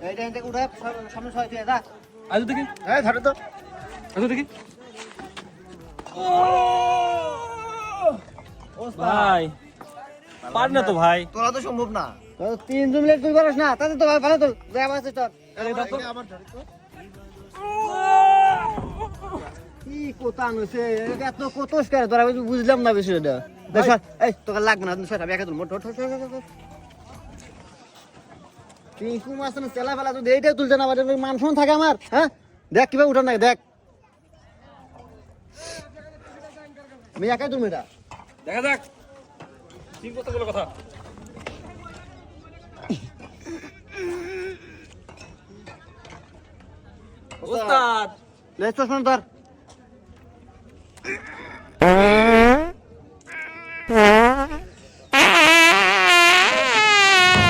এইটা থেকে উঠে সামনে ছয় তুই যা আজ দেখি হ্যাঁ ধরে তো আজ দেখি ভাই পার না তো ভাই তোরা তো সম্ভব না তো তিনজন মিলে তুই পারিস না তাতে তো ভালো তো যা আছে তোর আমার ধরে তো কি কোথা নছে এত কতস করে তোরা বুঝলাম না বিষয়টা দেখ এই তোকে লাগবে না স্যার আমি একা তুলবো টিঙ্কু মাছ না তেলা ফেলা তুই এইটাই তুলতে না পারে মান শুন থাকে আমার হ্যাঁ দেখ কিভাবে উঠান না দেখ আমি একাই তুলবো এটা দেখা যাক তিন কথা বলে কথা ওস্তাদ লেছ শোন তোর